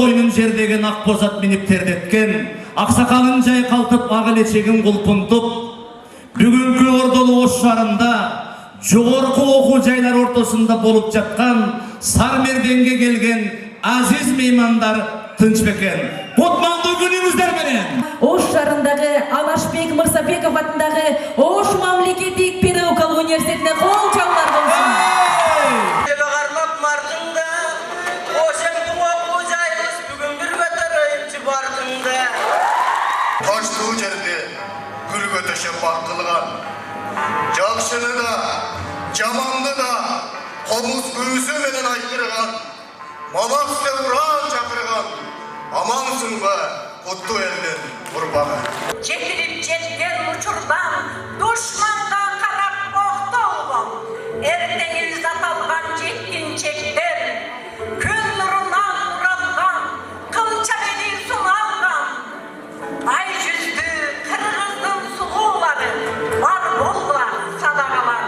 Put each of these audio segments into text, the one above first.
койнун жердеген ак бозат минип тердеткен, аксакалын жайкалтып ак элечегин кулпунтуп, бүгүнкү Ордолуу Ош шаарында жогорку окуу жайлар ортосунда болуп жаткан Сармерденге келген азиз меймандар тынч бекен. Кутмандуу күнүңүздөр менен. Ош шаарындагы Алашбек Мырзабеков атындагы Ош мамлекеттик педагогикалык университетине кол чабуулар болсун. Кармап мардыңда, ошентиң окуу жайыбыз бүгүн бир көтөрөйүнчү бардыңда. Таштуу жерде гүл көтөшөп бак кылган, жакшыны да, жаманды да комуз күүсү менен айтырган, мамакты уран чакырган, амансыңбы куттуу элдин урбагы. Жетилип жеткен учурдан душманга карап октолгон, эртеңиз аталган жеткинчектер, күн нурунан уралган, кылча менен суналган, ай жүздүү кыргыздын сулуулары бар болла садагалар.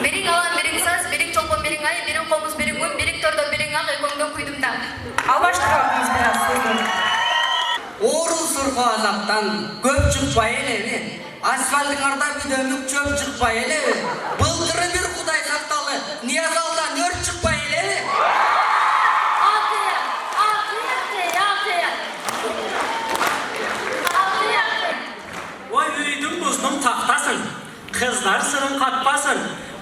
Biring alan, biring saz, biring çolpon, biring ay, biring komuz, biring gün, biring tordan, biring al, ekongdan kuydumda. Albaştırabыз biraz сөздөрдү. Орун сурку азаптан көп чыкпай элеби? Асфальтыңарда бүдөнүк чөп чыкпай элеби? Былтыры бир Кудай сакталы, Ниязалдан өрт чыкпай элеби? Ой, үйдің бұздың тақтасын, қыздар сырын қатпасын,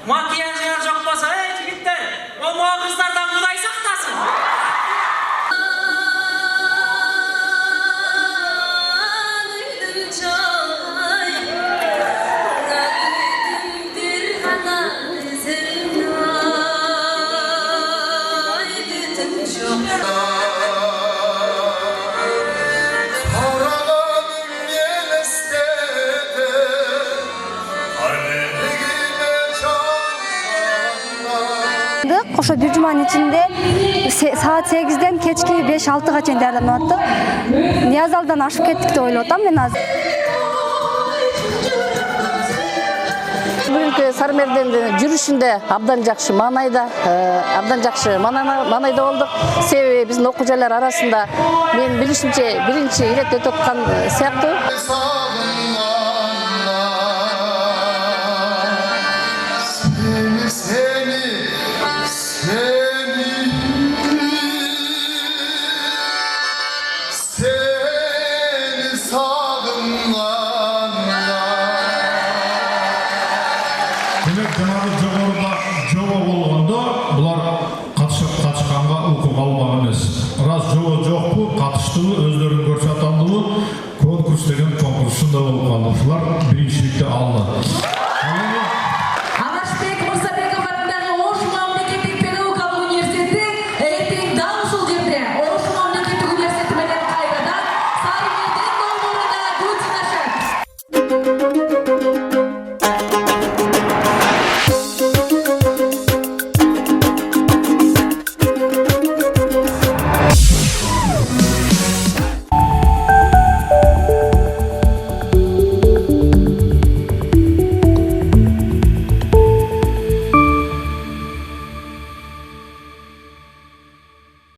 макияжыңа жоқ болса, жігіттер, о қыздардан Құдай сақтасын. Ошо бир жуманын ичинде саат 8-ден кечки 5-6-га чейин даярданып аттык. Ниязалдан ашып кеттик деп ойлоп атам мен азыр. Бүгүнкү Сармердендин жүрүшүндө абдан жакшы маанайда болдук. Себеби биздин окуу жайлар арасында мен билишимче биринчи ирет өтүп аткан сыяктуу. Жоба болгондо булар катышканга укук албаган эмес. Раз жоба жокпу, катыштыбы, өздөрүн көрсөтөндүбү, конкурс деген конкурсунда болуп калды. Ушулар биринчиликти алды. Алашбек Мырзабеков атындагы Ош мамлекеттик педагогикалык университети эртең дал ушул жерде Ош мамлекеттик университети менен кайрадан Сармерден долбоорунда күч сынашат.